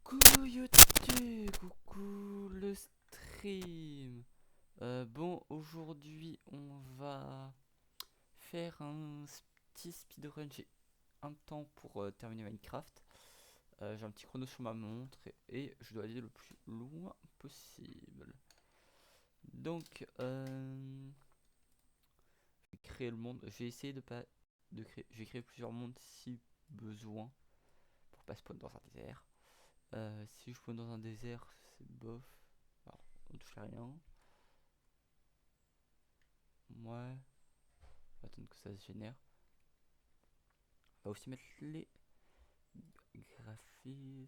Coucou YouTube, coucou le stream. Bon, aujourd'hui on va faire un petit speedrun. J'ai un temps pour terminer Minecraft. J'ai un petit chrono sur ma montre et je dois aller le plus loin possible. Donc, je vais créer le monde. J'ai essayé de pas de créer. Je vais créer plusieurs mondes si besoin pour pas spawn dans un désert. Si je spawn dans un désert, c'est bof. Alors, on touche à rien. Ouais. On va attendre que ça se génère. On va aussi mettre les graphismes.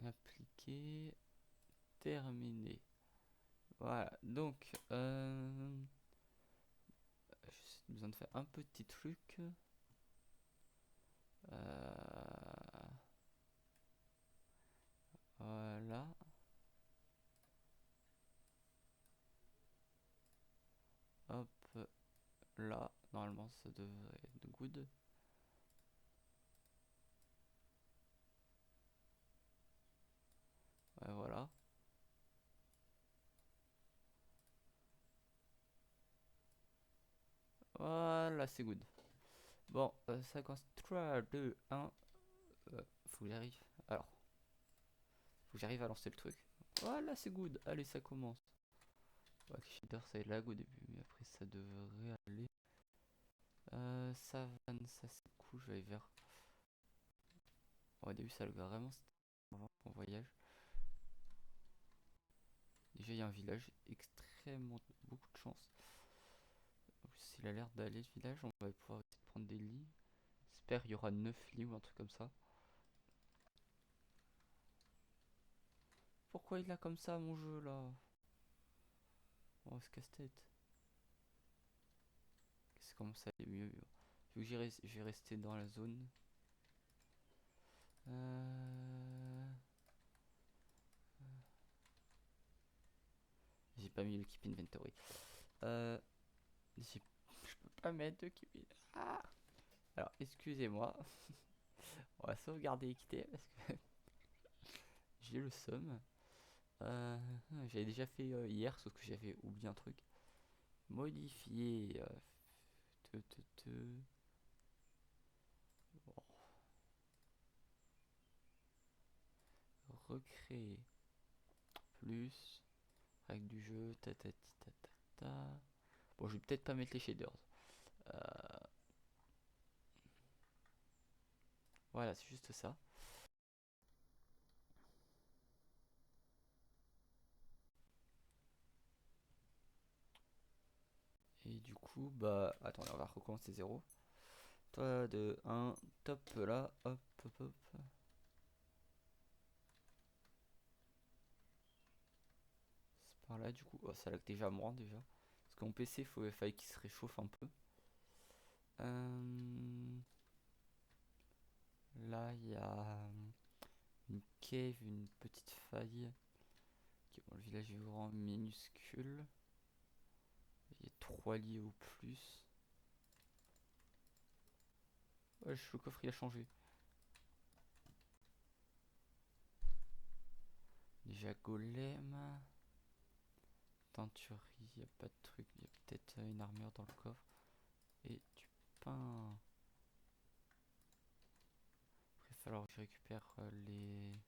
Appliquer. Terminé. Voilà. Donc, j'ai besoin de faire un petit truc. Voilà. Hop. Là. Normalement, ça devrait être good. Ouais, voilà. Voilà, c'est good. Bon, ça commence 3, 2, 1. Faut que j'arrive. Alors, faut que j'arrive à lancer le truc. Voilà, c'est good. Allez, ça commence. Ouais, le shader ça lag au début, mais après ça devrait aller. Savane, ça c'est cool. Je vais aller vers. Ouais, au début, ça lag vraiment. C'était bon voyage. Déjà, il y a un village extrêmement. Beaucoup de chance. En plus, il a l'air d'aller le village. On va pouvoir essayer de prendre des lits. J'espère qu'il y aura 9 lits ou un truc comme ça. Pourquoi il a comme ça mon jeu là? Oh, ce casse-tête. Ça commence à aller mieux. Vu que je vais rester dans la zone. J'ai pas mis le keep inventory. Je peux pas mettre de keep. Ah. Alors, excusez-moi. On va sauvegarder et quitter parce que j'ai le seum. Euh, J'avais déjà fait hier, sauf que j'avais oublié un truc. Modifier. Te, te, te. Bon, recréer. Plus. Règle du jeu. Ta, ta, ta, ta, ta. Bon, je vais peut-être pas mettre les shaders. Euh, voilà, c'est juste ça. Et du coup, bah, attendez, on va recommencer 0. 3, 2, 1, top là, hop, hop, hop. C'est par là, du coup, oh, ça lag déjà moins déjà. Parce que mon PC, il fallait qu'il se réchauffe un peu. Là, il y a une cave, une petite faille. Okay, bon, le village est vraiment minuscule. Il y a 3 lits au plus. Ouais, le coffre il a changé. Déjà golem. Teinturerie, il n'y a pas de truc. Il y a peut-être une armure dans le coffre. Et du pain. Après, il va falloir que je récupère les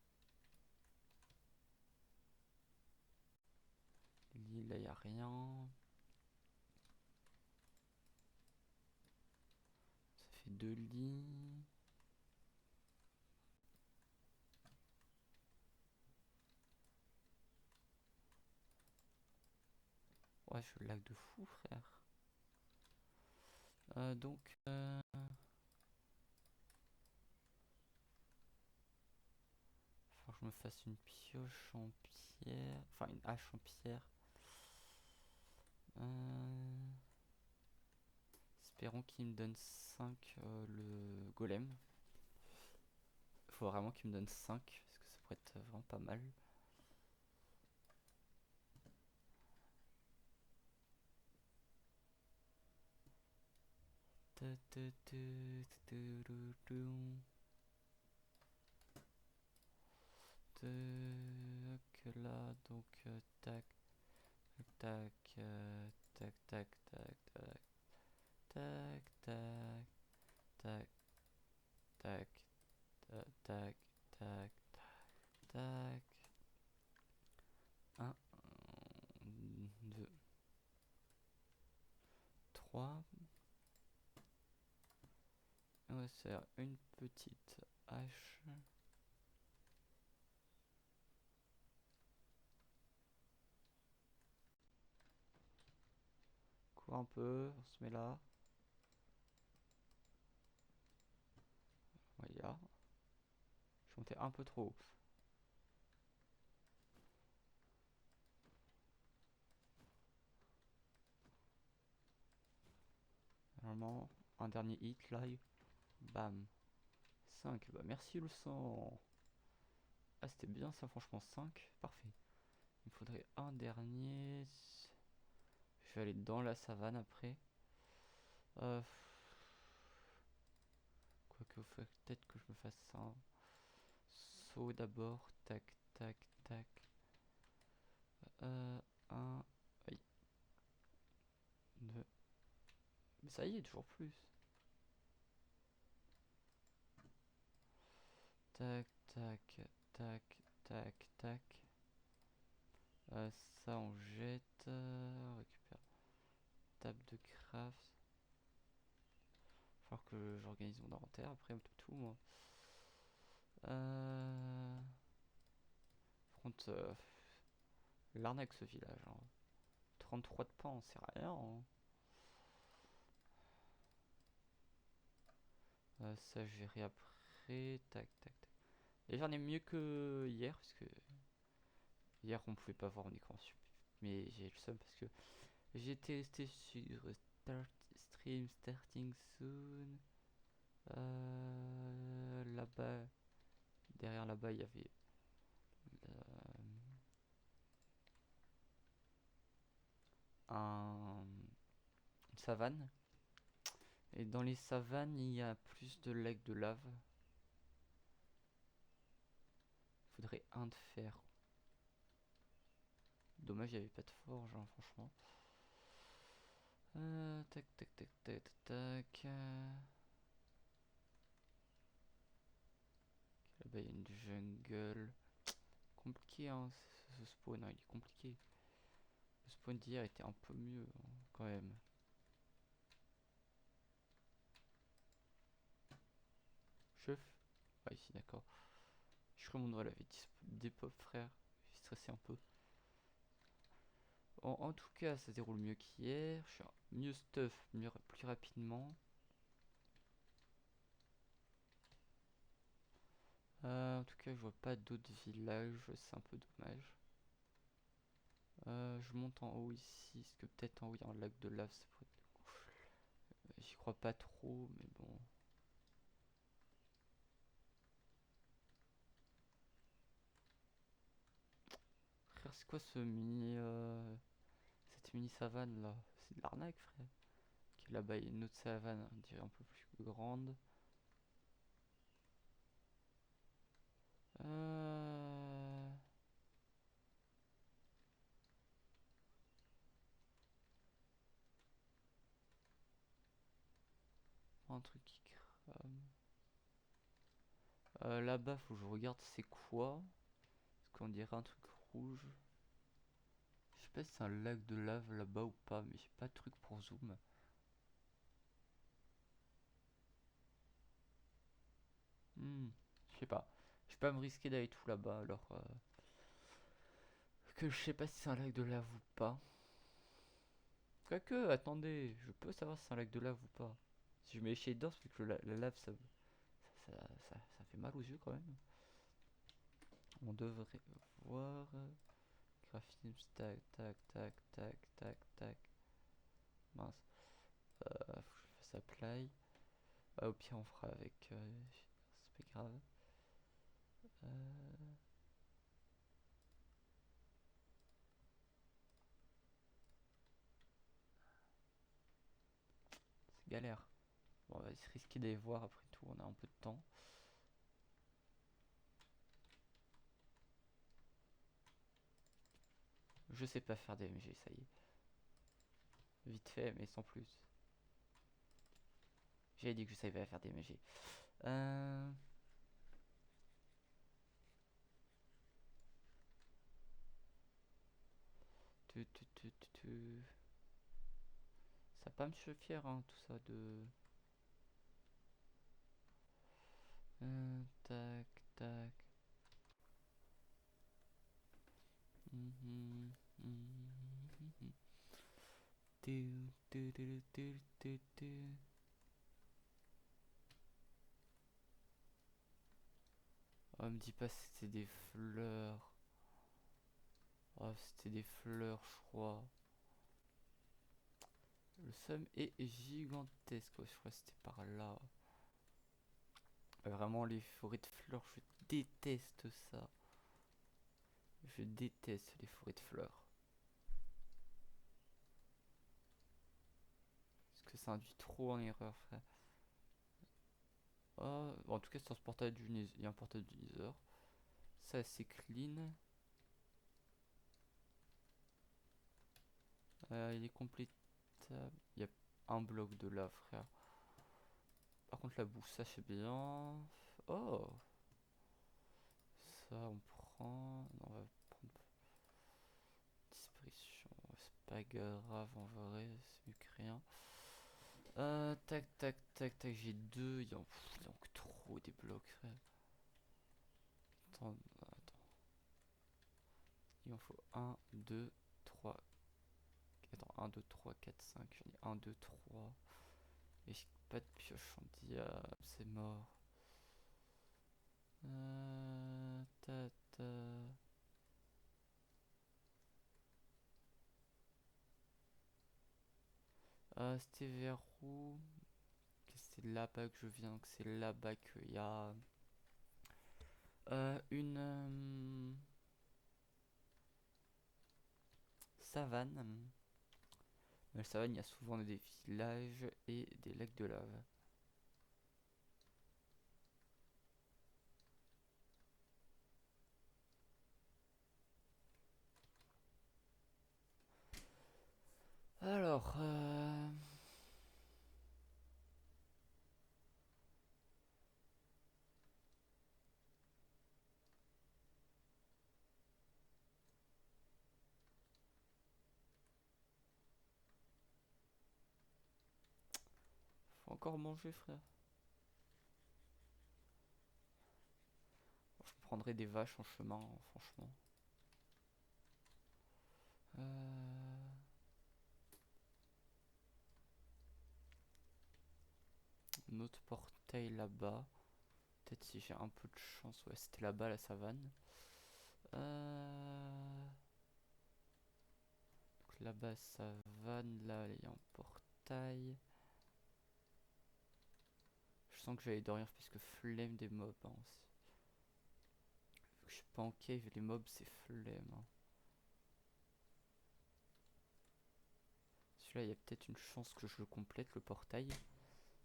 lits. Là, il n'y a rien. Ça fait 2 lits. Ouais, je lag de fou, frère. Donc, faut que je me fasse une pioche en pierre. Enfin, une hache en pierre. Espérons qu'il me donne 5 le golem. Faut vraiment qu'il me donne 5 parce que ça pourrait être vraiment pas mal. Là, donc tac, tac, tac, tac, tac, tac, tac, tac, tac, tac, tac, tac, tac, tac. 1, 2, 3. On va faire une petite hache. Cours un peu, on se met là. Voilà. Je suis monté un peu trop haut. Normalement, un dernier hit live. Bam. 5. Bah merci le sang. Ah c'était bien ça franchement. 5. Parfait. Il me faudrait un dernier. Je vais aller dans la savane après. Quoique peut-être que je me fasse ça. Saut d'abord. Tac, tac, tac. 1. Oui. 2. Mais ça y est, toujours plus. Tac, tac, tac, tac, tac. Ça on jette. On récupère. Table de craft. Faut que j'organise mon inventaire après tout moi. Par contre, l'arnaque ce village. Hein. 33 de pain, c'est rien. Hein. Ça je verrai après. Tac, tac, tac. Et j'en ai mieux que hier parce que hier on pouvait pas voir mon écran sup. Mais j'ai le seum parce que j'étais resté sur stream starting soon. Là-bas, derrière là-bas, il y avait une savane. Et dans les savanes, il y a plus de lacs de lave. Il faudrait un de fer. Dommage, il n'y avait pas de forge, hein, franchement. Tac, tac, tac, tac, tac. Là-bas, il y a une jungle. Compliqué, hein, ce spawn, hein, il est compliqué. Le spawn d'hier était un peu mieux, hein, quand même. Chef. Ah, ici, d'accord. Je remonterai la vitesse des pop, frère. J'ai stressé un peu. En tout cas, ça se déroule mieux qu'hier. Je suis mieux stuff, plus rapidement. En tout cas, je vois pas d'autres villages. C'est un peu dommage. Je monte en haut ici. Est-ce que peut-être en haut il y a un lac de lave? J'y crois pas trop, mais bon. Frère, c'est quoi ce mini. Cette mini savane là? C'est de l'arnaque, frère. Ok, là-bas, il y a une autre savane, on dirait un peu plus grande. Un truc qui crame. Là-bas, faut que je regarde c'est quoi. Parce qu'on dirait un truc rouge. Je sais pas si c'est un lac de lave là-bas ou pas, mais j'ai pas de truc pour zoom. Je sais pas. Je vais pas me risquer d'aller tout là-bas alors que je sais pas si c'est un lac de lave ou pas. Quoique, attendez, je peux savoir si c'est un lac de lave ou pas. Si je mets les dedans, c'est que la lave ça fait mal aux yeux quand même. On devrait voir. Graphisme, tac, tac, tac, tac, tac, tac. Mince. Faut que je fasse apply. Au pire, on fera avec. C'est pas grave. C'est galère. Bon, on va se risquer d'aller voir après tout, on a un peu de temps. Je sais pas faire des MG, ça y est. Vite fait, mais sans plus. J'avais dit que je savais faire des MG. Ça va pas me suffire, hein, tout ça de... tac, tac. Oh, me dis pas que c'était des fleurs. Oh, c'était des fleurs, je crois. Le somme est gigantesque. Ouais, je crois que c'était par là. Vraiment, les forêts de fleurs, je déteste ça. Je déteste les forêts de fleurs. Parce que ça induit trop en erreur, frère. Oh, bon, en tout cas, c'est un portail du Nether. Il y a un portail du Nether. Ça, c'est clean. Il est complétable. Il y a un bloc de là, frère. Par contre, la boue, ça, c'est bien. Oh! Ça, on prend. Non, on va prendre disparition. C'est pas grave en vrai, c'est mieux que rien. Tac, tac, tac, tac. J'ai deux. Il y en a trop des blocs, frère. Attends. Il en faut 1, 2, 3. Attends, 1, 2, 3, 4, 5. J'en ai 1, 2, 3. Et j'ai pas de pioche en diable. C'est mort. Ta, ta. C'était vers où? C'est là-bas que je viens, que c'est là-bas qu'il y a une savane. Dans la savane, il y a souvent des villages et des lacs de lave. Alors, faut encore manger, frère. Je prendrai des vaches en chemin, franchement. Un autre portail là-bas. Peut-être si j'ai un peu de chance. Ouais, c'était là-bas la savane. Donc là-bas, savane. Là, il y a un portail. Je sens que je vais aller dormir parce que flemme des mobs, hein, aussi. Vu que je suis pas en cave, les mobs c'est flemme, hein. Celui-là, il y a peut-être une chance que je le complète, le portail.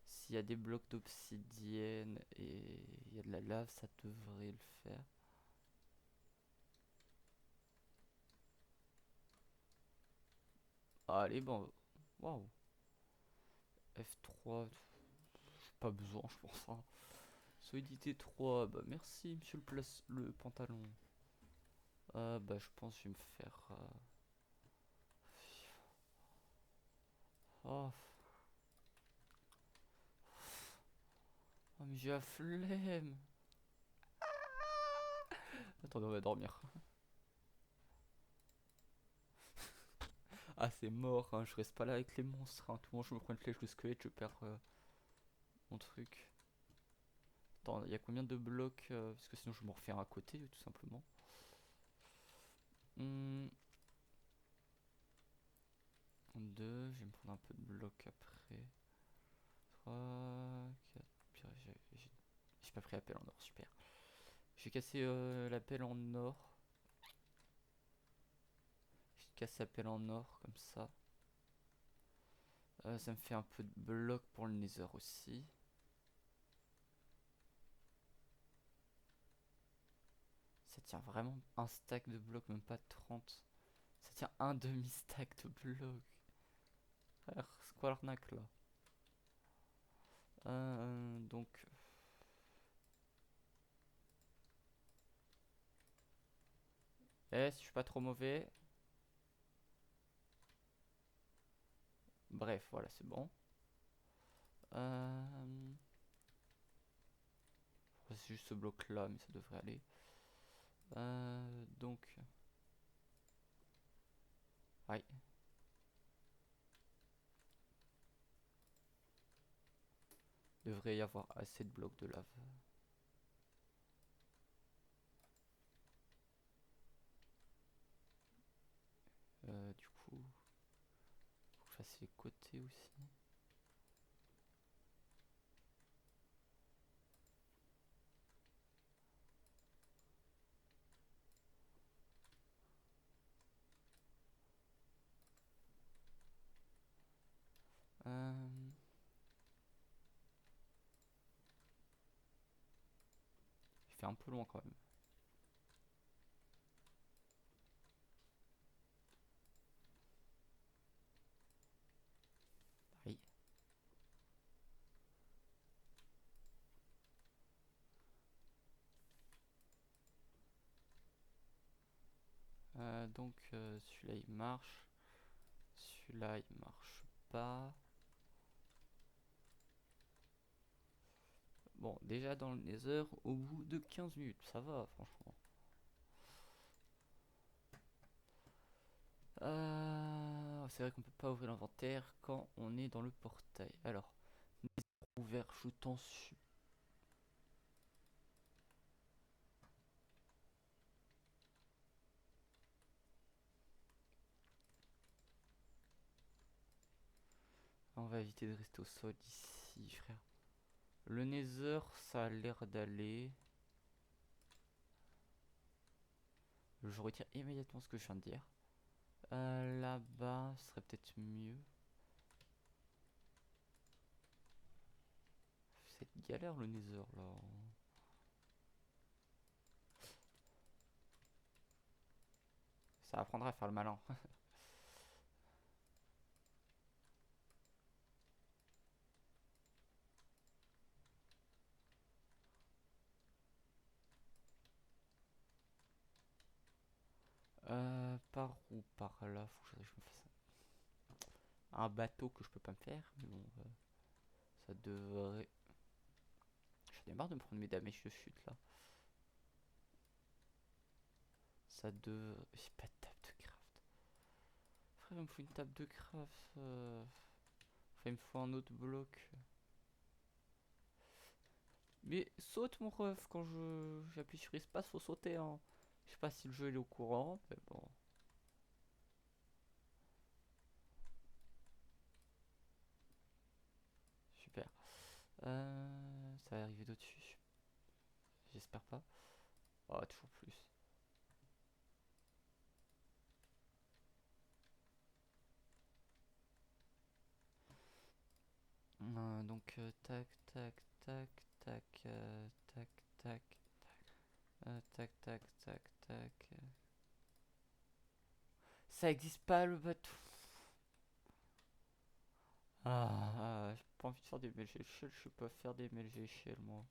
S'il y a des blocs d'obsidienne et il y a de la lave, ça devrait le faire. Allez, bon. Waouh. F3. Pas besoin, je pense, hein. Solidité 3. Bah, merci, monsieur le pantalon. Bah, je pense que je vais me faire. Oh. Oh, mais j'ai la flemme. Attendez, on va dormir. Ah, c'est mort, hein, je reste pas là avec les monstres, hein. Tout le monde, je me prends une flèche de squelette, je perds mon truc. Attends, il y a combien de blocs parce que sinon je m'en refais un à côté, tout simplement. 2, je vais me prendre un peu de blocs après. 3, 4. J'ai pas pris la pelle en or, super. J'ai cassé la pelle en or. J'ai cassé la pelle en or, comme ça. Ça me fait un peu de bloc pour le nether aussi. Ça tient vraiment un stack de blocs, même pas 30. Ça tient un demi-stack de blocs. Frère, c'est quoi l'arnaque là? Donc... si je suis pas trop mauvais. Bref, voilà, c'est bon. C'est juste ce bloc là, mais ça devrait aller. Donc... Ouais. Devrait y avoir assez de blocs de lave. Du coup... Faut que je fasse les côtés aussi. Il fait un peu loin quand même. Oui. Donc celui-là il marche. Celui-là il marche pas. Bon, déjà dans le Nether, au bout de 15 minutes, ça va franchement. C'est vrai qu'on peut pas ouvrir l'inventaire quand on est dans le portail. Alors, ouvert, je t'en supplie. On va éviter de rester au sol ici, frère. Le Nether, ça a l'air d'aller. Je retire immédiatement ce que je viens de dire. Là-bas, ce serait peut-être mieux. C'est galère le Nether là. Ça apprendra à faire le malin. Par où? Par là, faut que je me fasse un bateau que je peux pas me faire. Mais bon, ça devrait. J'en ai marre de me prendre mes damage de chute là. Ça devrait. J'ai pas de table de craft. Frère, il me faut une table de craft. Enfin, il me faut un autre bloc. Mais saute mon ref, quand j'appuie sur espace, faut sauter hein. Je sais pas si le jeu il est au courant, mais bon. Super. Ça va arriver d'au-dessus. J'espère pas. Oh, toujours plus. Donc tac tac tac tac tac tac tac tac tac tac. Ça existe pas le bateau. J'ai pas envie de faire des MLG Shell, je sais pas faire des MLG Shell moi.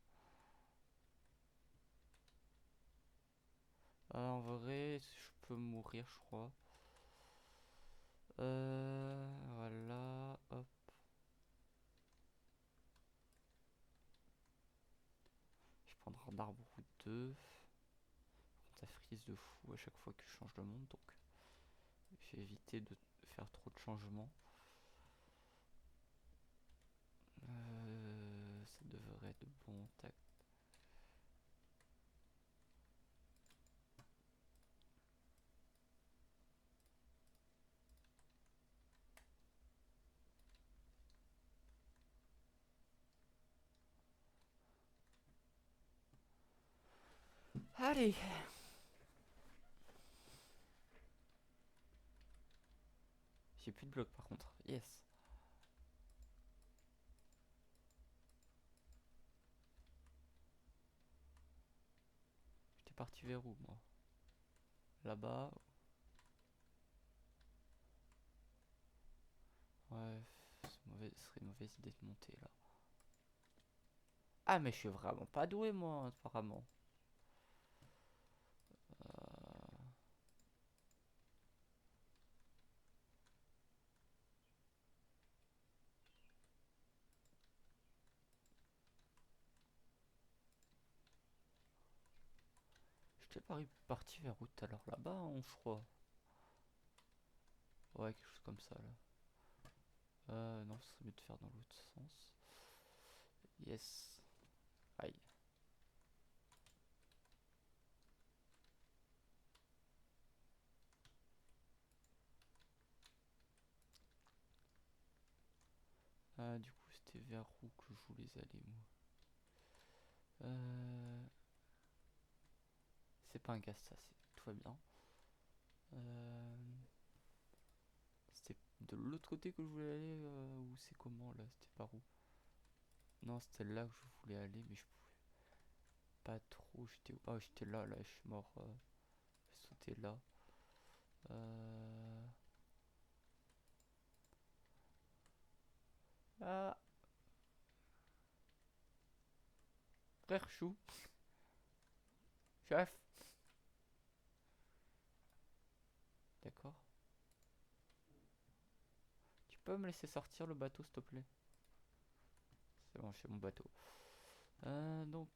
En vrai, je peux mourir, je crois. Voilà, hop. Je vais prendre un arbre ou deux. Ça frise de fou à chaque fois que je change de monde, donc j'ai évité de faire trop de changements. Ça devrait être bon, tac. Allez. J'ai plus de blocs par contre, yes. parti vers où, moi? Là-bas? Ouais, ce serait une mauvaise idée de monter là. Ah, mais je suis vraiment pas doué, moi, apparemment. J'étais parti vers où tout à l'heure? Là-bas, hein, je crois. Ouais, quelque chose comme ça, là. Non, ce serait mieux de faire dans l'autre sens. Yes. Aïe. Du coup, c'était vers où que je voulais aller, moi? C'est pas un gaz, ça, tout va bien. C'était de l'autre côté que je voulais aller, ou c'est comment, là? C'était par où? Non, c'était là que je voulais aller, mais je pouvais pas trop. J'étais où? Ah, j'étais là, je suis mort. J'ai sauté là. Euh... Ah, frère chou, chef. D'accord. Tu peux me laisser sortir le bateau, s'il te plaît? C'est bon, j'ai mon bateau. Donc,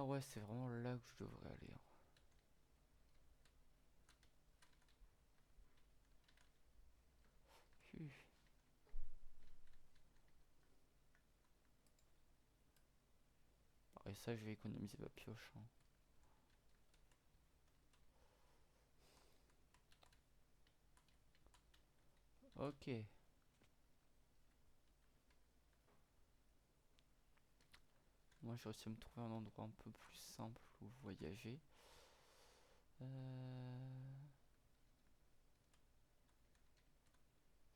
ouais, c'est vraiment là que je devrais aller, hein. Et ça, je vais économiser ma pioche, hein. Ok. Moi, j'ai réussi à me trouver un endroit un peu plus simple où voyager.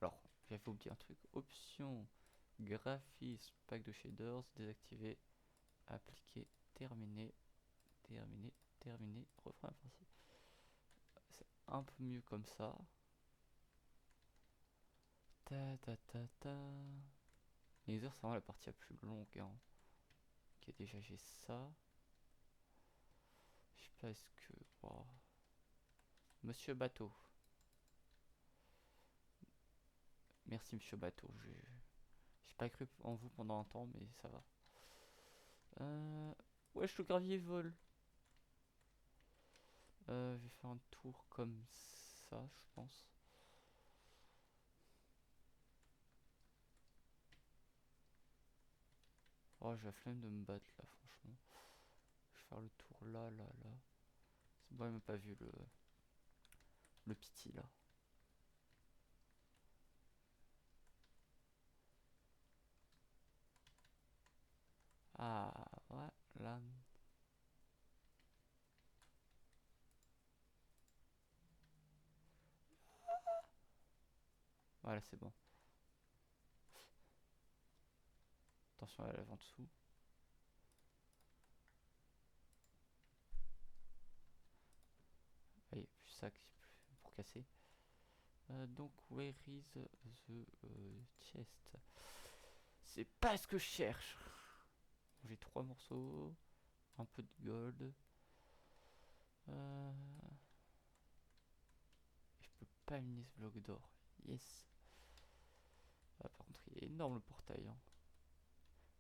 Alors, j'avais oublié un truc. Option, graphisme, pack de shaders, désactiver, appliquer, terminer, terminer, terminer, refrain principe. C'est un peu mieux comme ça. Ta ta ta ta. Les heures, c'est vraiment la partie la plus longue, hein. Ok, déjà j'ai ça. Je sais pas, est-ce que. Wow. Monsieur Bateau. Merci, Monsieur Bateau. J'ai pas cru en vous pendant un temps, mais ça va. Wesh, le gravier vole. Je vais faire un tour comme ça, je pense. Oh, j'ai la flemme de me battre là, franchement. Je vais faire le tour là, là, là. C'est bon, il m'a pas vu le piti là. Ah, ouais, là. Voilà, c'est bon. Attention à la lave en dessous. Allez, plus ça pour casser. Donc, where is the chest? C'est pas ce que je cherche. J'ai 3 morceaux, un peu de gold. Je peux pas miner ce bloc d'or. Yes. Ah, par contre, il est énorme le portail, hein.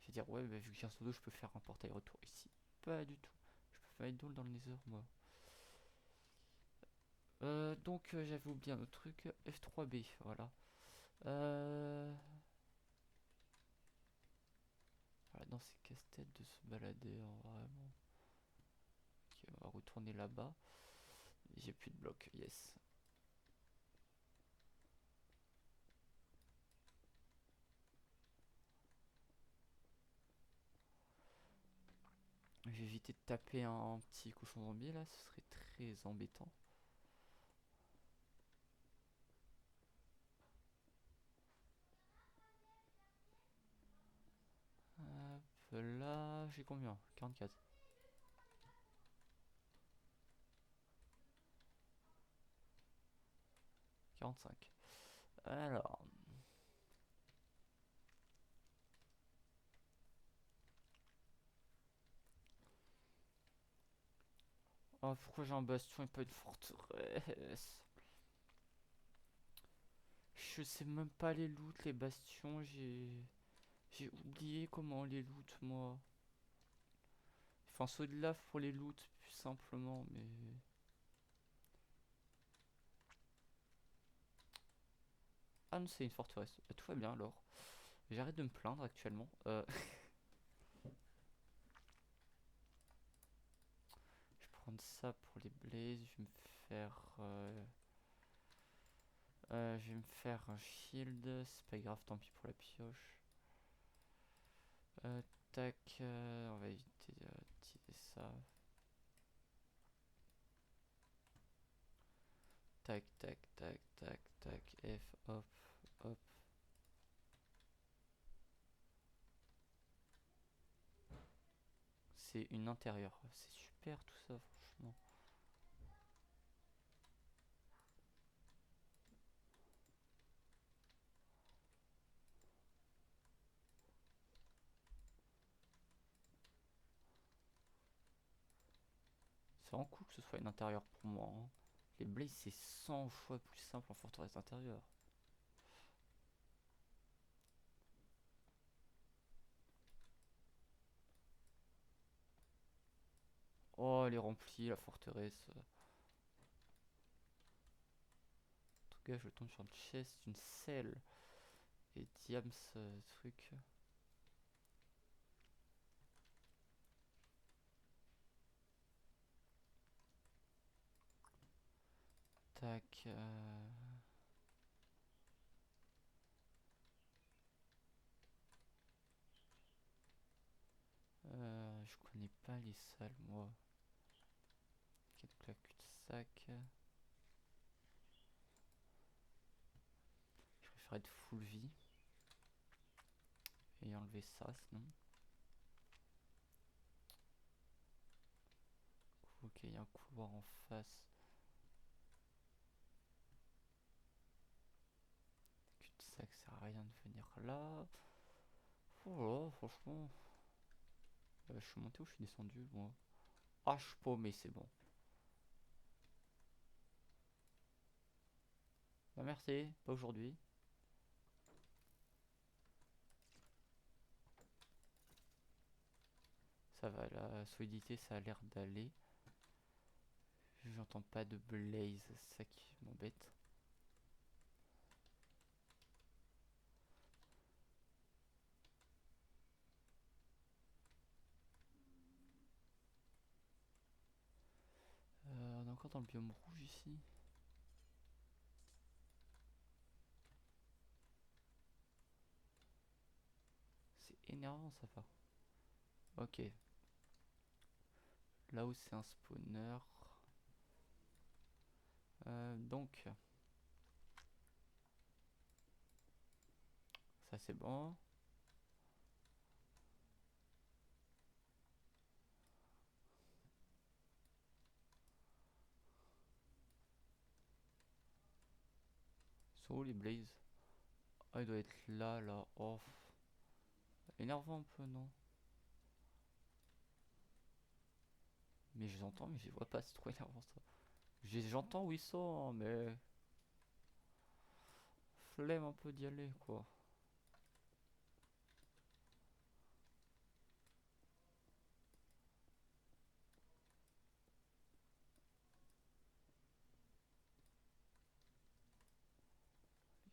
Je vais dire, ouais, bah, vu que j'ai un solo, je peux faire un portail retour ici. Pas du tout. Je peux faire une doule dans le nether, moi. Donc, j'avais oublié un autre truc. F3B, voilà. Voilà, dans ces casse-têtes de se balader, hein, vraiment. Ok, on va retourner là-bas. J'ai plus de blocs, yes. Je vais éviter de taper un petit cochon zombie là, ce serait très embêtant. Hop, là, j'ai combien? 44. 45. Alors. Oh, pourquoi j'ai un bastion et pas une forteresse? Je sais même pas les loot, les bastions, j'ai oublié comment les loot moi. Enfin, un saut de lave pour les loot, plus simplement, mais. Ah non, c'est une forteresse. Bah, tout va bien alors. J'arrête de me plaindre actuellement. Je vais prendre ça pour les blazes. Je vais me faire. Je vais me faire un shield. C'est pas grave, tant pis pour la pioche. Tac. On va éviter d'utiliser ça. Tac, tac, tac, tac, tac. F, hop, hop. C'est une intérieure. C'est super tout ça, franchement. C'est vraiment cool que ce soit une intérieure pour moi, hein. Les blazes, c'est 100 fois plus simple en forteresse intérieure. Oh, elle est remplie, la forteresse. En tout cas, je tombe sur une chest, une selle. Et diams, truc. Tac. Je connais pas les salles, moi. Ok, donc la cul-de-sac. Je préfère être full vie. Et enlever ça, sinon. Ok, il y a un couloir en face. Cul-de-sac, ça sert à rien de venir là. Oh là, franchement. Je suis monté ou je suis descendu, moi? Ah, je suis paumé, c'est bon. Bah merci, pas aujourd'hui. Ça va, la solidité, ça a l'air d'aller. J'entends pas de blaze, c'est ça qui m'embête. On est encore dans le biome rouge ici. C'est énervant ça va. Ok. Là où c'est un spawner. Donc, ça c'est bon. Ils sont où les blazes? Ah, il doit être là, là. Oh. Énervant un peu, non? Mais je les entends, mais je les vois pas, c'est trop énervant ça. J'entends où ils sont, hein, mais. Flemme un peu d'y aller, quoi.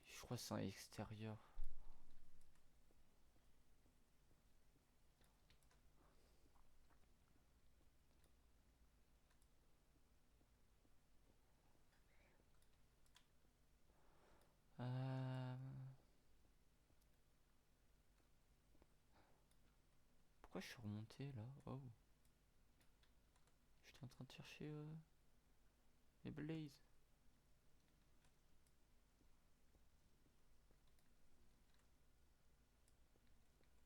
Je crois que c'est un extérieur. Euh... Pourquoi je suis remonté là? Oh. suis en train de chercher les Blaze.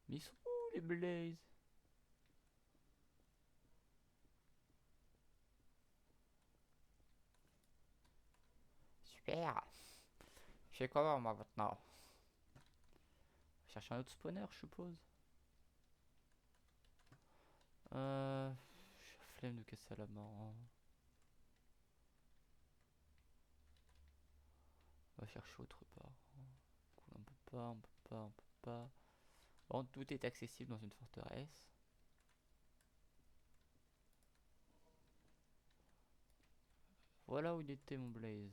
Mais ils sont où les Blaze? Super. Je fais comment moi maintenant? Chercher un autre spawner, je suppose. J'ai flemme de casser la main. On va chercher autre part. Cool, on peut pas, on peut pas, on peut pas. Bon, tout est accessible dans une forteresse. Voilà où il était mon Blaze.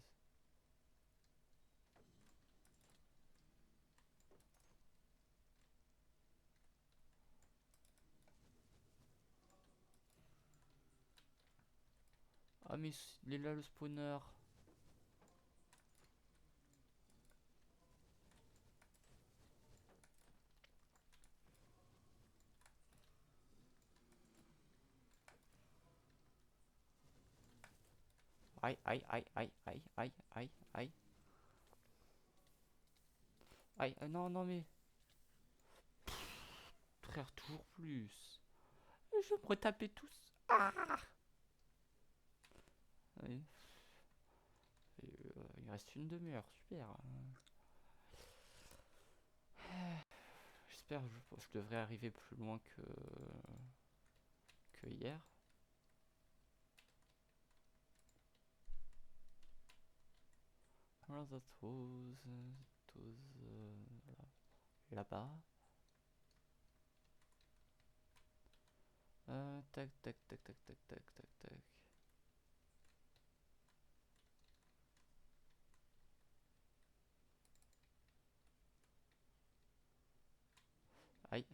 Ah mais il est là le spawner. Aïe, aïe, aïe, aïe, aïe, aïe, aïe, aïe. Aïe, non, non mais... Frère, toujours plus. Je vais me retaper tous. Ah oui. Il reste une demi-heure, super. J'espère que je devrais arriver plus loin que hier. Alors, that was là-bas. Tac, tac, tac, tac, tac, tac, tac, tac. Aïe.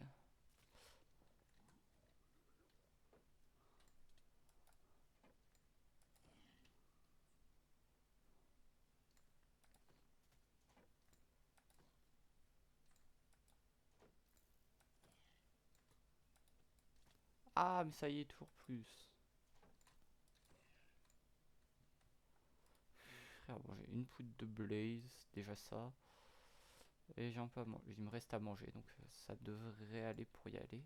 Ah, mais ça y est, toujours plus. Frère, bon, j'ai une poudre de blaze, déjà ça. Et j'ai un peu à manger. Il me reste à manger, donc ça devrait aller pour y aller.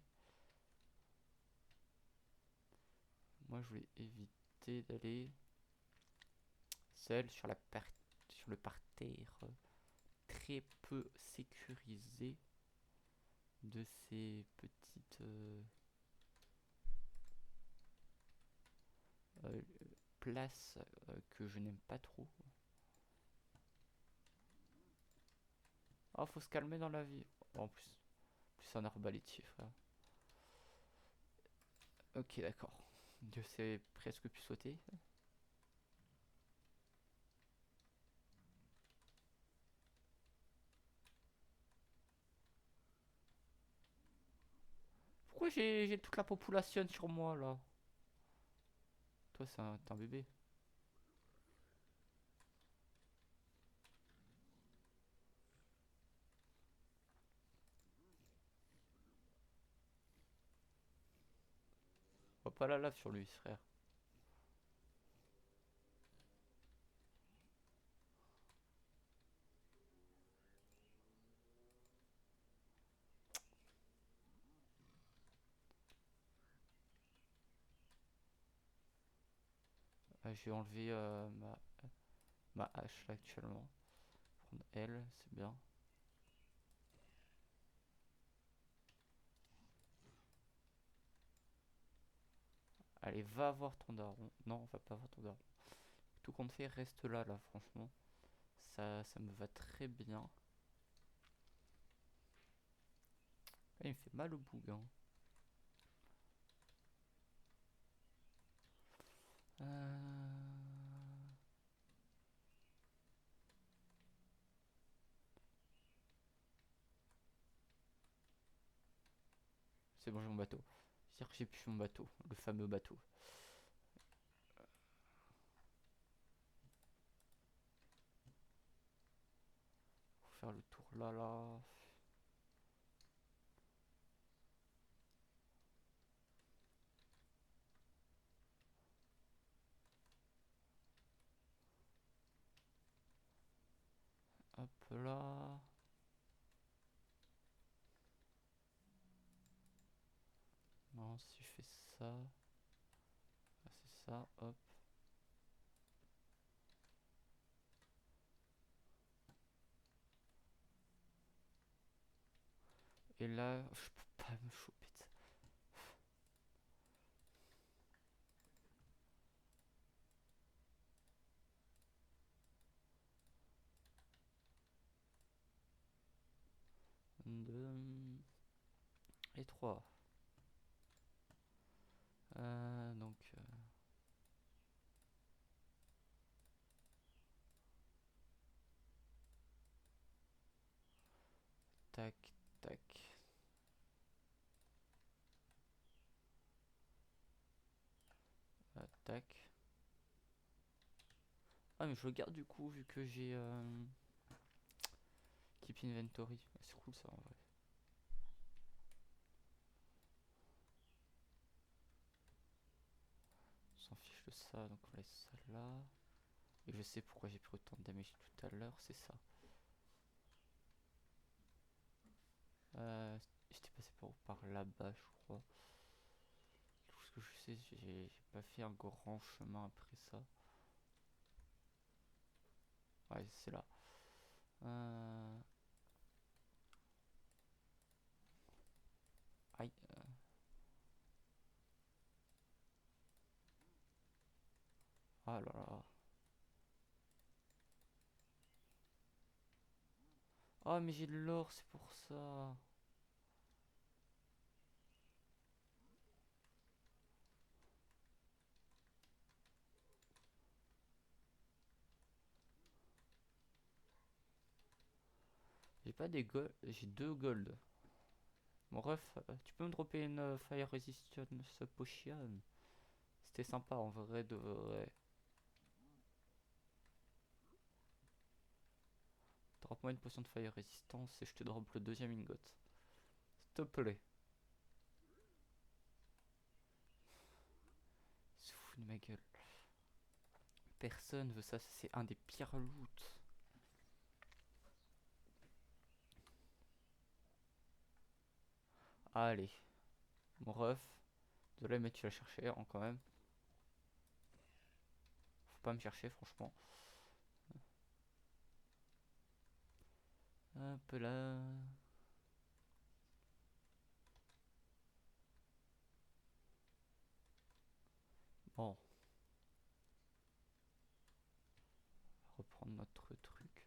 Moi, je voulais éviter d'aller seul sur sur le parterre très peu sécurisé de ces petites euh, places que je n'aime pas trop. Oh, faut se calmer dans la vie. Oh, en plus un arbalétier, frère. Ok, d'accord. Je sais presque plus sauter. Pourquoi j'ai toute la population sur moi là? Toi, t'es un bébé. On va pas la lave sur lui, frère. J'ai enlevé ma hache là actuellement. Prendre elle, c'est bien. Allez, va voir ton daron. Non, on va pas voir ton daron. Tout compte fait, reste là, franchement. Ça me va très bien. Ah, il me fait mal au bout, hein. C'est bon, j'ai mon bateau. C'est-à-dire que j'ai plus mon bateau, le fameux bateau. Faut faire le tour là. là. Non, si je fais ça, ah, c'est ça, hop. Et là, je peux pas me choper de ça. Deux et trois. Donc, tac, tac. Tac. Ah, mais je regarde du coup, vu que j'ai Keep Inventory. C'est cool ça en vrai. On s'en fiche de ça, donc on laisse ça là. Et je sais pourquoi j'ai pris autant de damage tout à l'heure, c'est ça. J'étais passé par là-bas, je crois. Tout ce que je sais, j'ai pas fait un grand chemin après ça. Ouais, c'est là. Aïe. Ah là là. Ah, mais j'ai de l'or, c'est pour ça. J'ai pas des gold, j'ai 2 gold. Mon ref, tu peux me dropper une Fire Resistance Potion? C'était sympa en vrai de vrai. Drop-moi une potion de Fire Resistance et je te drop le deuxième ingot. S'il te plaît. Il se fout de ma gueule. Personne veut ça, c'est un des pires loots. Allez. Mon ref. Désolé mais tu l'as cherché hein, quand même. Faut pas me chercher franchement. Hop là. Bon. Reprendre notre truc.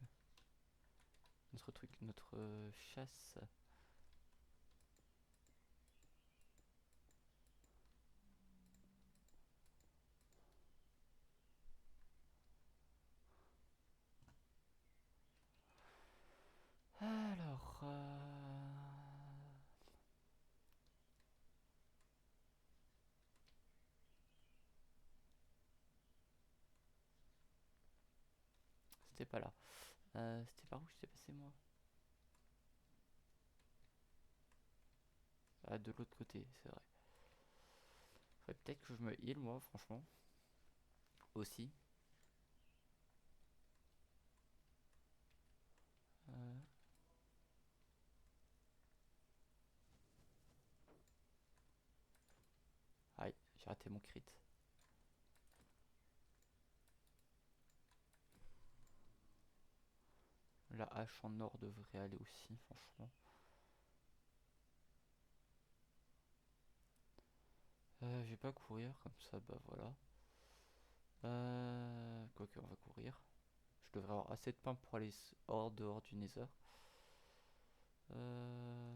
Notre chasse. Alors. C'était pas là. C'était par où j'étais passé moi? Ah, de l'autre côté, c'est vrai. Faudrait peut-être que je me heal moi, franchement. Aussi. Euh, Aïe, j'ai raté mon crit. La hache en or devrait aller aussi, franchement. Je vais pas courir comme ça, bah voilà. Quoique, on va courir. Je devrais avoir assez de pain pour aller hors dehors du Nether. Euh...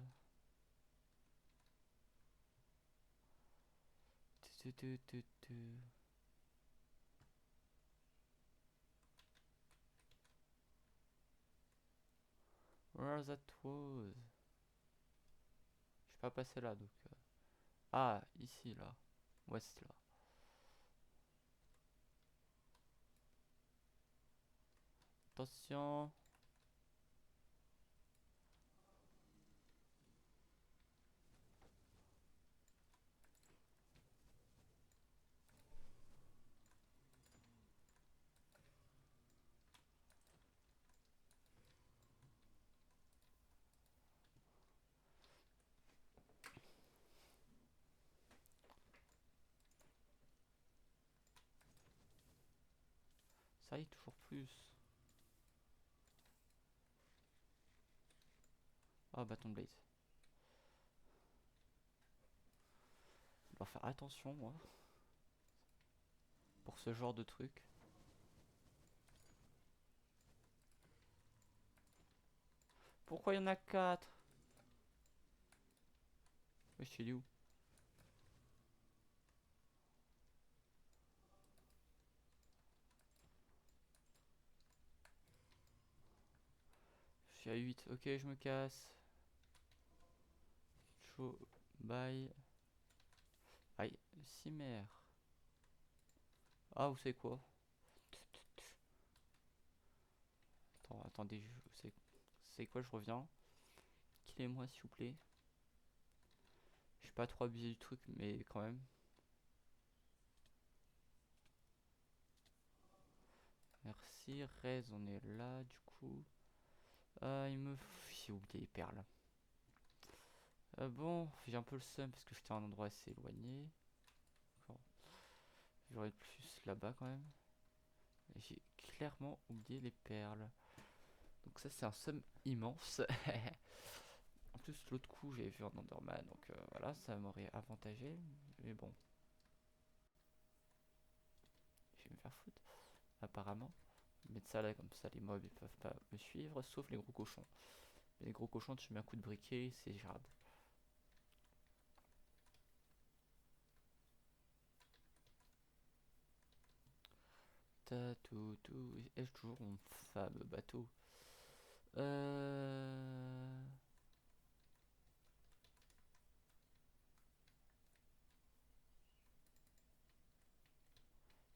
Where that was? Je suis pas passé là donc. Ah, ici là. Ouest là. Attention. Ça y est, toujours plus. Oh, bâton de Blaze. Je dois faire attention, moi. Pour ce genre de truc. Pourquoi il y en a 4? Je suis où? Je suis à 8. Ok, je me casse. Chaud. Bye. Aïe. Cimère. Ah, vous savez quoi? Attendez. C'est quoi, je reviens. Killez-moi, s'il vous plaît. Je suis pas trop abusé du truc, mais quand même. Merci. Rez, on est là, du coup. Il me... J'ai oublié les perles. Bon, j'ai un peu le seum parce que j'étais à un endroit assez éloigné. J'aurais plus là-bas quand même. J'ai clairement oublié les perles. Donc ça c'est un seum immense. En plus l'autre coup j'avais vu un Enderman. Donc voilà, ça m'aurait avantagé. Mais bon. Je vais me faire foutre. Apparemment. Mettre ça là comme ça les mobs ils peuvent pas me suivre. Sauf les gros cochons. Mais les gros cochons tu mets un coup de briquet, c'est gérable. Tout, tout. Ai-je toujours mon fameux bateau?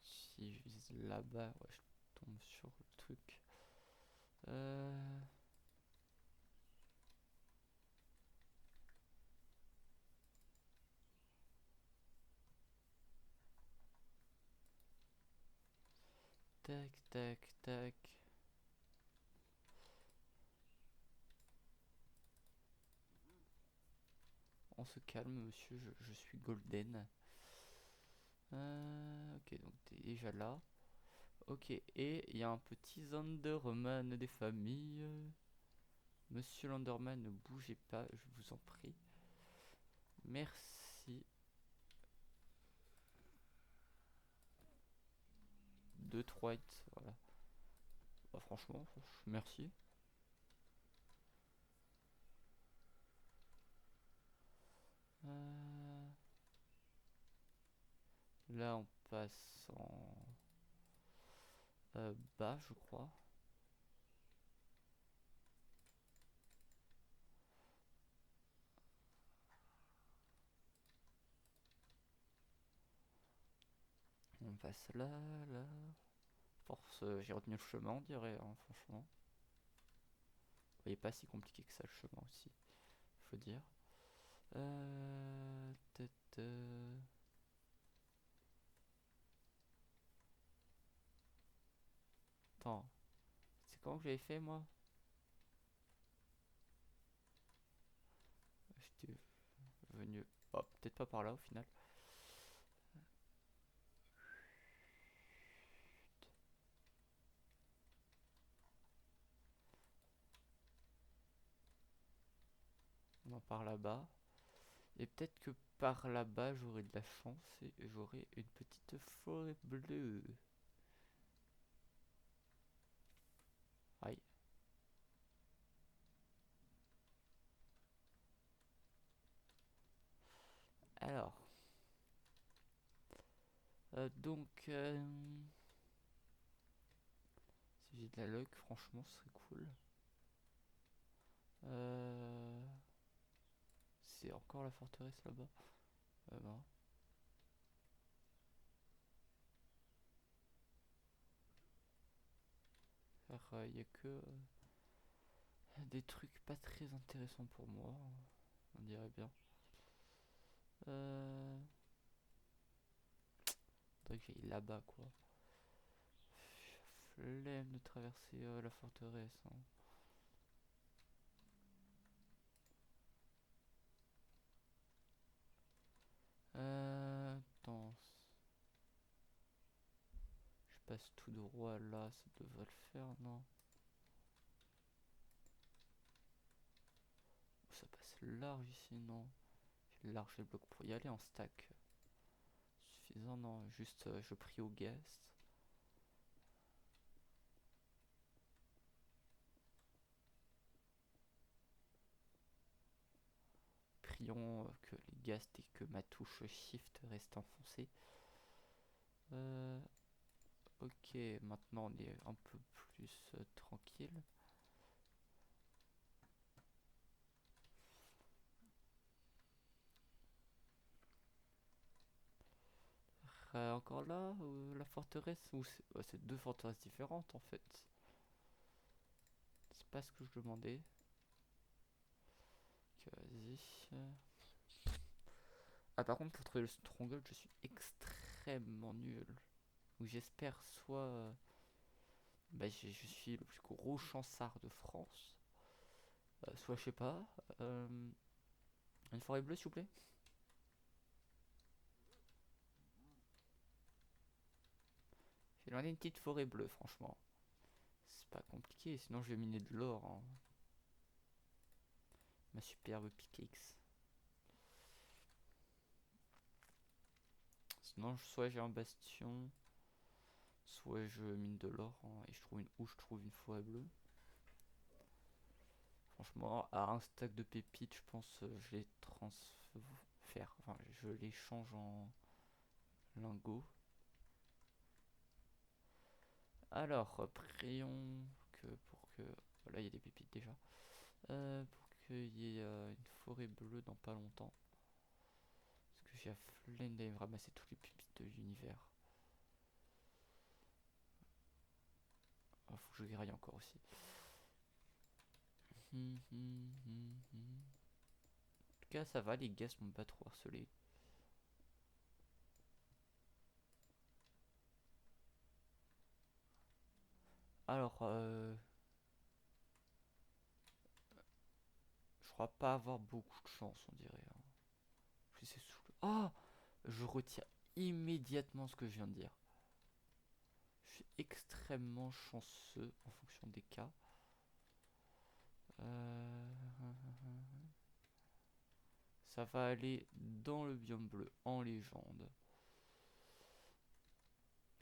Si je vise là-bas, ouais, je tombe sur le truc. Euh... Tac, tac, tac. On se calme, monsieur, je suis golden. Ok, donc t'es déjà là. Ok, et il y a un petit Enderman des familles. Monsieur l'Enderman, ne bougez pas, je vous en prie. Merci. 2-3 hits, voilà. Bah, franchement, merci. Euh, Là, on passe en bas, je crois. On passe là, là. Force, j'ai retenu le chemin, on dirait, hein, franchement. Il est pas si compliqué que ça, le chemin aussi, faut dire. Tête, Attends, c'est quand que j'avais fait moi? J'étais venu. Oh, peut-être pas par là au final. Non, par là-bas. Et peut-être que par là-bas j'aurai de la chance et j'aurai une petite forêt bleue. Aïe. Alors. Si j'ai de la luck, franchement, ce serait cool. C'est encore la forteresse là-bas. Non. Il n'y a que des trucs pas très intéressants pour moi, on dirait bien. Faudrait que j'aille là-bas, quoi. Flemme de traverser la forteresse, hein. Attends. Je passe tout droit là, ça devrait le faire, non? Ça passe large ici, non? J'ai large les blocs pour y aller en stack. Suffisant, non? Juste, je prie au guest. Prions que les guests et que ma touche shift reste enfoncée. Ok, maintenant on est un peu plus tranquille. Encore là, la forteresse, ou c'est deux forteresses différentes en fait. C'est pas ce que je demandais. Vas-y. Ah par contre pour trouver le stronghold je suis extrêmement nul. Donc j'espère soit bah, je suis le plus gros chansard de France. Soit je sais pas. Une forêt bleue s'il vous plaît. J'ai demandé une petite forêt bleue franchement. C'est pas compliqué, sinon je vais miner de l'or en ma superbe pickaxe. Sinon soit j'ai un bastion, soit je mine de l'or et je trouve où je trouve une forêt bleue. Franchement, à un stack de pépites, je pense je les transfère. Enfin, je les change en lingots. Alors, prions que pour que. Là, il y a des pépites déjà. Pour qu'il y ait une forêt bleue dans pas longtemps. Parce que j'ai la flemme d'aller me ramasser toutes les pépites de l'univers. Ah, faut que je graille encore aussi. En tout cas, ça va, les gars m'ont pas trop harcelé. Alors, je crois pas avoir beaucoup de chance, on dirait. Hein. Puis c'est sous le... Oh, je retire immédiatement ce que je viens de dire. Je suis extrêmement chanceux en fonction des cas. Ça va aller dans le biome bleu en légende.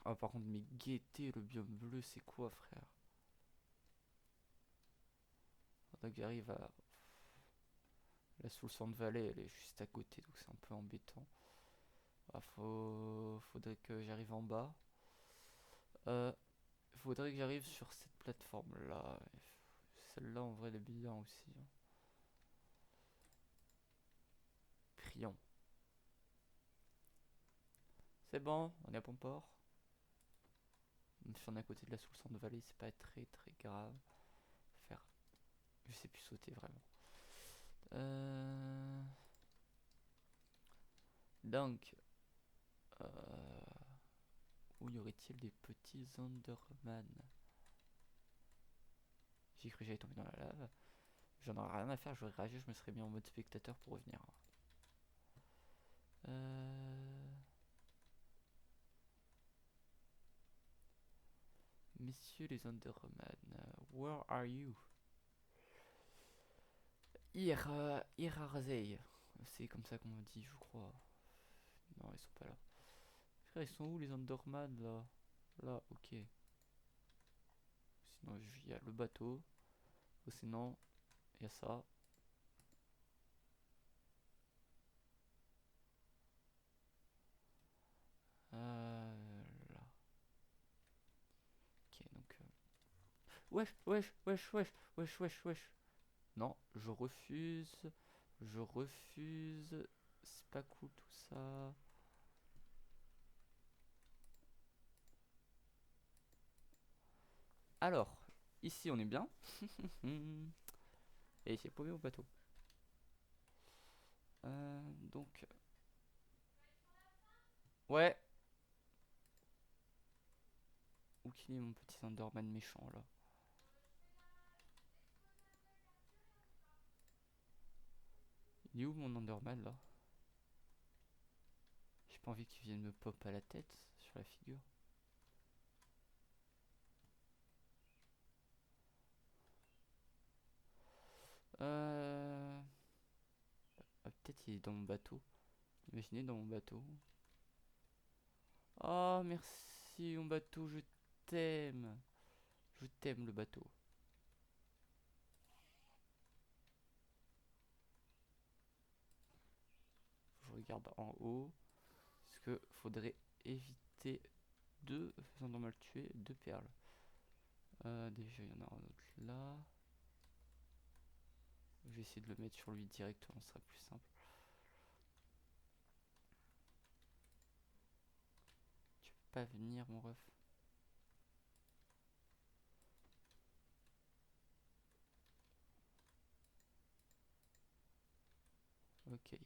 Ah par contre mais guetter le biome bleu c'est quoi frère? Faudrait que j'arrive à... La Soul Sand Valley elle est juste à côté donc c'est un peu embêtant. Ah, faudrait que j'arrive en bas. Faudrait que j'arrive sur cette plateforme là. Celle-là en vrai elle est bien aussi. Hein. Prions. C'est bon, on est à bon port. Même si on est à côté de la Soul Sand Valley, c'est pas très très grave. Faire. Je sais plus sauter vraiment. Donc. Où y aurait-il des petits Enderman? J'ai cru que j'allais tomber dans la lave. J'en aurais rien à faire, j'aurais réagi, je me serais mis en mode spectateur pour revenir. Messieurs les Enderman, where are you? Irarzei. C'est comme ça qu'on dit, je crois. Non, ils sont pas là. Frère, ils sont où les Enderman là? Là, ok. Sinon, il y a le bateau. Ou sinon, il y a ça. Là. Ok, donc. Wesh, wesh, wesh, wesh, wesh, wesh, wesh. Non, je refuse. Je refuse. C'est pas cool tout ça. Alors, ici on est bien. Et j'ai paumé au bateau. Donc. Ouais. Où qu'il est mon petit Enderman méchant là? Il est où mon Enderman là? J'ai pas envie qu'il vienne me pop à la tête sur la figure. Euh... ah, peut-être il est dans mon bateau. Imaginez dans mon bateau. Oh, merci mon bateau, je t'aime. Je t'aime le bateau. Je regarde en haut. Parce que faudrait éviter deux, faisant normal tuer, deux perles. Déjà il y en a un autre là. Je vais essayer de le mettre sur lui directement, ce sera plus simple. Tu peux pas venir mon ref. Ok.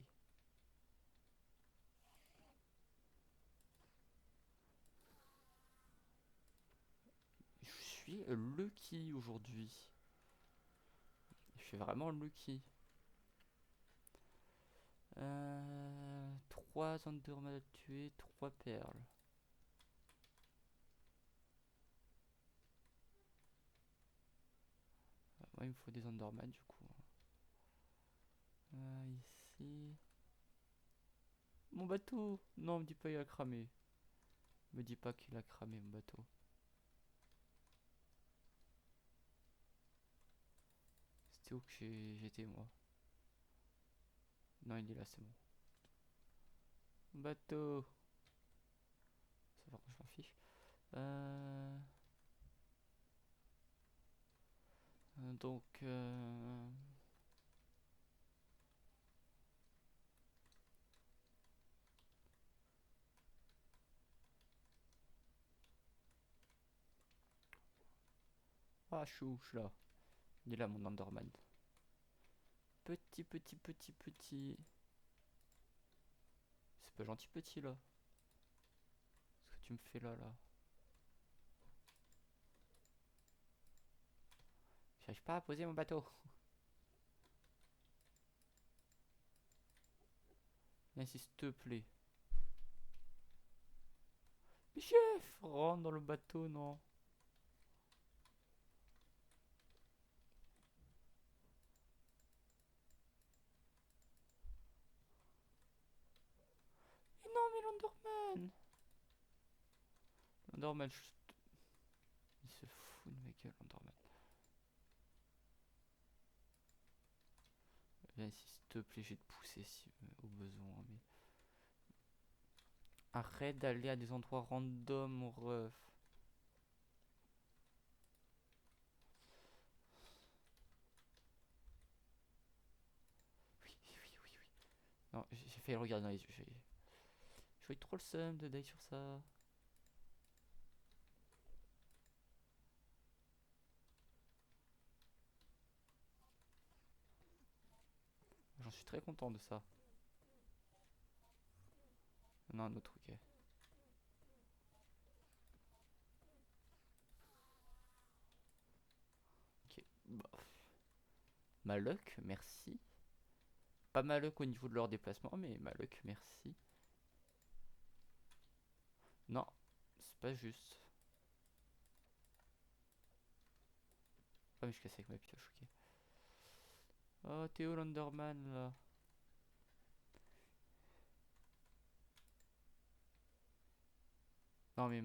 Je suis lucky aujourd'hui. Je suis vraiment lucky. 3 Enderman à tuer, 3 perles. Moi il me faut des Enderman du coup. Ici. Mon bateau! Non, me dis pas il a cramé. Me dis pas qu'il a cramé mon bateau. C'était où que j'étais moi? Non, il est là, c'est bon. Mon bateau! Ça va, je m'en fiche. Donc, ah, je suis là. Il est là, mon Enderman. Petit, petit, petit, petit. C'est pas gentil, petit, là. Ce que tu me fais là, là. J'arrive pas à poser mon bateau. Viens ici, s'il te plaît. Mais chef, rentre dans le bateau, non. Mais non, mais l'Enderman. L'Enderman, il se fout de ma gueule, l'Enderman. Viens ici, s'il te plaît, je vais te pousser si, au besoin, mais... Arrête d'aller à des endroits random, mon ref. Oui, oui, oui, oui, oui. Non, j'ai failli le regarder dans les yeux. J'ai eu trop le seum de die sur ça. J'en suis très content de ça. Non, un autre, ok. Ok, bah. Malok, merci. Pas Malok au niveau de leur déplacement, mais Malok, merci. Non, c'est pas juste. Ah, mais je casse avec ma pioche, ok. Oh, Théo Landerman là. Non, mais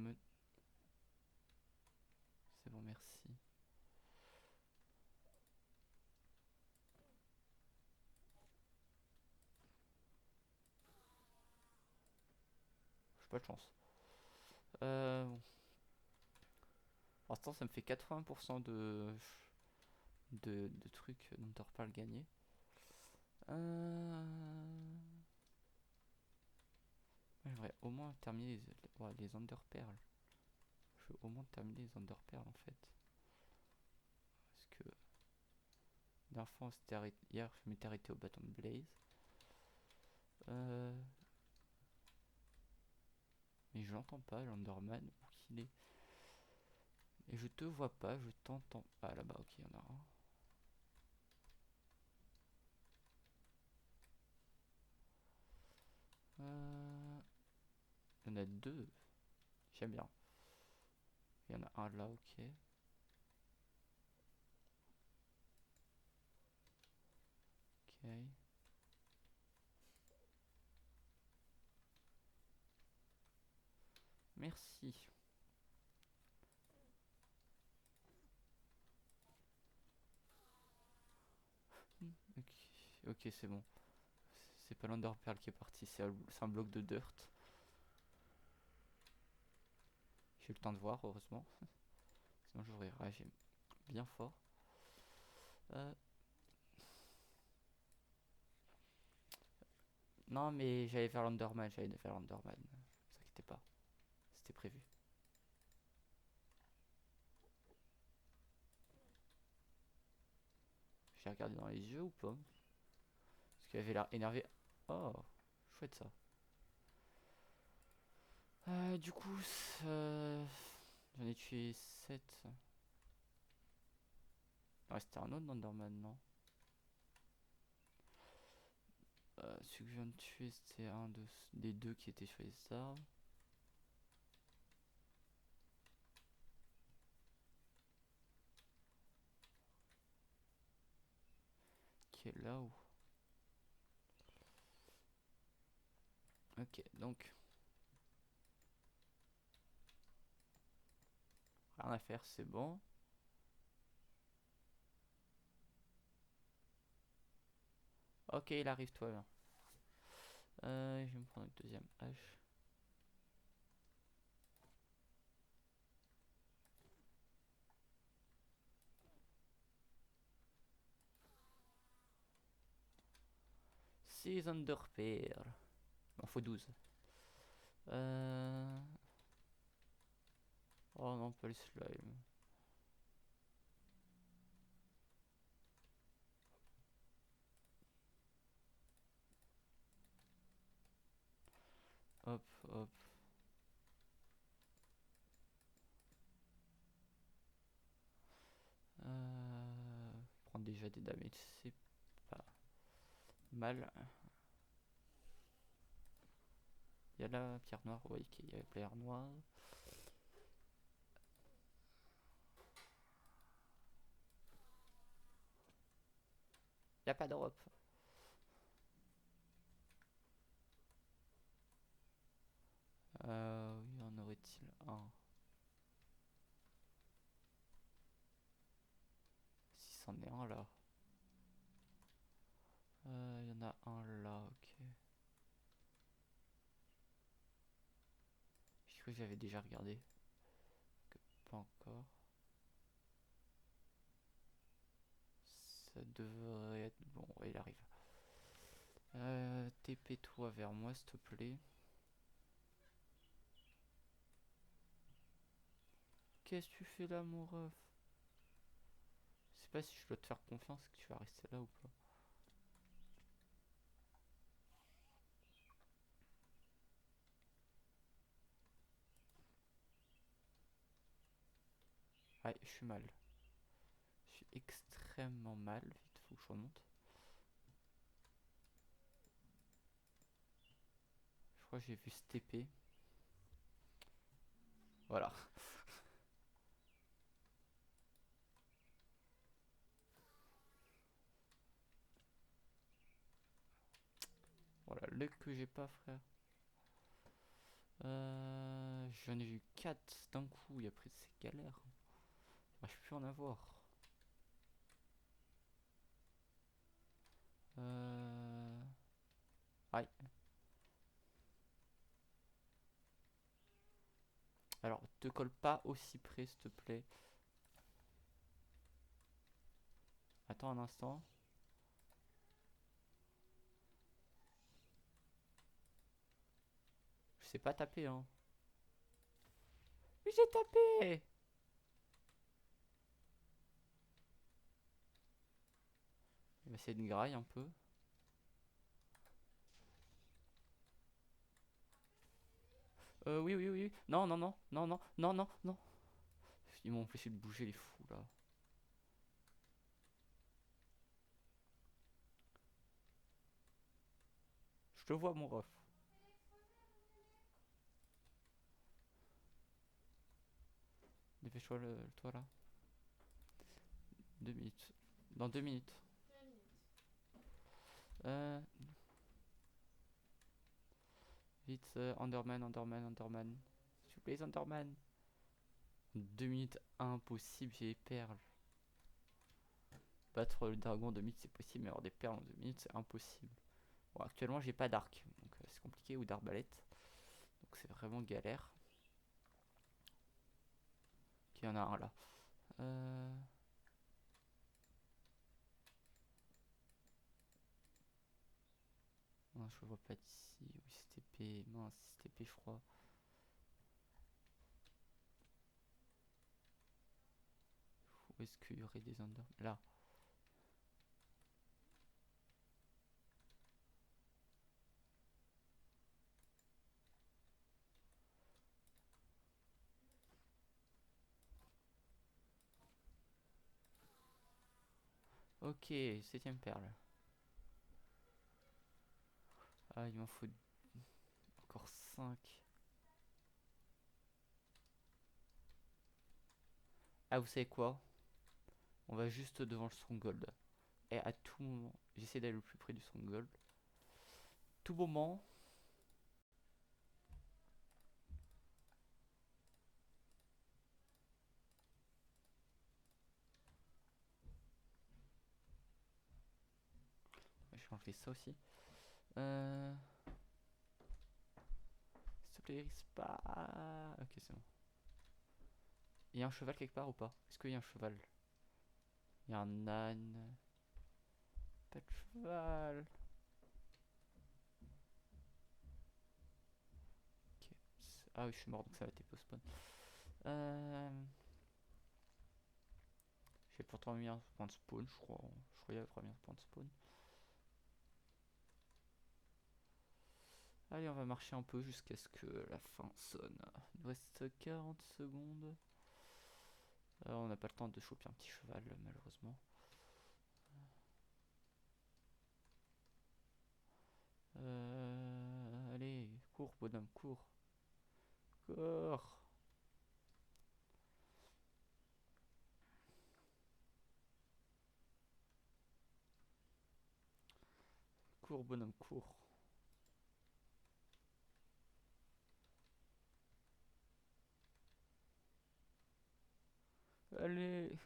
c'est bon, merci. J'ai pas de chance. Bon. Pour l'instant, ça me fait 80% de trucs d'Enderpearl gagnés. J'aimerais au moins terminer les Enderpearl. Je veux au moins terminer les Enderpearl en fait. Parce que la dernière fois, hier, je m'étais arrêté au bâton de Blaze. Mais je l'entends pas, l'Enderman, où qu'il est. Et je te vois pas, je t'entends. Ah là-bas, ok, il y en a un. Il y en a deux. J'aime bien. Il y en a un là, ok. Merci. Ok, ok, c'est bon. C'est pas l'Enderpearl qui est parti, c'est un bloc de dirt. J'ai eu le temps de voir, heureusement. Sinon j'aurais ragé bien fort. Non mais j'allais faire l'Enderman, Ne vous inquiétez pas. C'était prévu. J'ai regardé dans les yeux ou pas? Parce qu'il avait l'air énervé. Oh, chouette ça. Du coup, j'en ai tué 7. Il restait un autre Enderman, non? Celui que je viens de tuer, c'était des deux qui étaient sur les arbres. Qui est là-haut. Ok, donc. Rien à faire, c'est bon. Ok, il arrive, toi là. Je vais me prendre une deuxième hache. Six Underpearl. Il m'en faut 12. Oh non, pas le slime. Hop, hop. Prendre déjà des damage, c'est pas mal. Il y a la pierre noire, oui, il y a la pierre noire. Il n'y a pas d'Europe. Oui, en aurait-il un? Si c'en est un là. Il y en a un là, ok. Je crois que j'avais déjà regardé. Que pas encore. Ça devrait être bon, ouais, il arrive. TP-toi vers moi, s'il te plaît. Qu'est-ce que tu fais là, mon ref? Je sais pas si je dois te faire confiance que tu vas rester là ou pas. Ouais, je suis mal. Je suis extrêmement mal. Vite, faut que je remonte. Je crois que j'ai vu ce TP. Voilà. Voilà, le que j'ai pas, frère. J'en ai vu 4 d'un coup et après c'est galère. Moi, je peux plus en avoir. Aïe. Alors, te colle pas aussi près, s'il te plaît. Attends un instant. Je sais pas taper, hein. Mais j'ai tapé! Il va essayer de graille un peu. Oui, oui, oui. Non, non, non, non, non, non, non, non. Ils m'ont empêché de bouger, les fous, là. Je te vois, mon ref. Dépêche-toi, toi, là. 2 minutes. Dans 2 minutes. Vite, Enderman, Enderman, Enderman. S'il vous plaît, Enderman. 2 minutes, impossible, j'ai les perles. Battre le dragon en 2 minutes, c'est possible, mais avoir des perles en 2 minutes, c'est impossible. Bon, actuellement, j'ai pas d'arc, donc c'est compliqué, ou d'arbalète. Donc c'est vraiment galère. Ok, il y en a un là. Non, je vois pas d'ici. Oui, c'était P. Mince, c'était P, je crois. Où est-ce qu'il y aurait des under? Là. Ok, 7ème perle. Ah, il m'en faut encore 5. Ah, vous savez quoi? On va juste devant le stronghold. Et à tout moment, j'essaie d'aller le plus près du stronghold. Tout moment. Je vais enlever ça aussi. S'il te plaît, risque pas. Ok, c'est bon. Il y a un cheval quelque part ou pas? Est-ce qu'il y a un cheval? Il y a un âne. Pas de cheval. Ok. Ah oui, je suis mort, donc ça va être spawn. J'ai pourtant mis un point de spawn, je crois. Je croyais avoir mis un point de spawn. Allez, on va marcher un peu jusqu'à ce que la fin sonne. Il nous reste 40 secondes. On n'a pas le temps de choper un petit cheval, malheureusement. Allez, cours, bonhomme, cours. Cours. Cours, bonhomme, cours. Allez.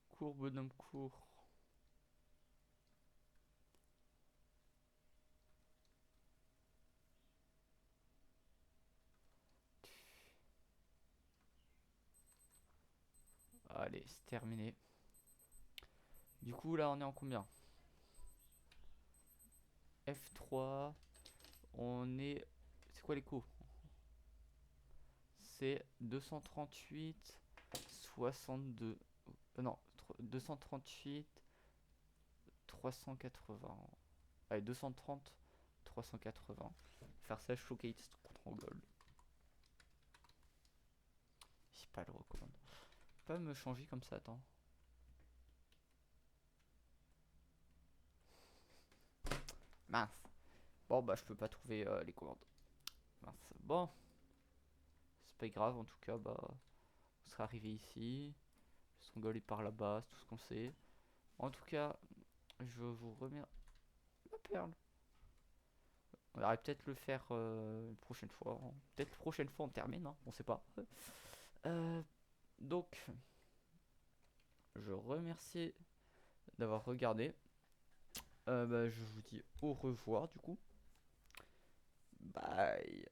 Cours, bonhomme, cours. Allez, c'est terminé. Du coup, là, on est en combien? F3. On est... C'est quoi l'écho? C'est 238, 62. Non, 238, 380. Allez, 230, 380. Faire ça, showcase contre en gold. J'ai pas le recommande. Pas me changer comme ça, attends. Mince. Bon, bah, je peux pas trouver les commandes. Mince. Bon. C'est pas grave, en tout cas, bah. On sera arrivé ici. Le stronghold est par là-bas, c'est tout ce qu'on sait. En tout cas, je vous remercie. La perle. On va peut-être le faire une prochaine fois. Peut-être la prochaine fois on termine, hein, on sait pas. Donc, je remercie d'avoir regardé. Bah, je vous dis au revoir du coup. Bye.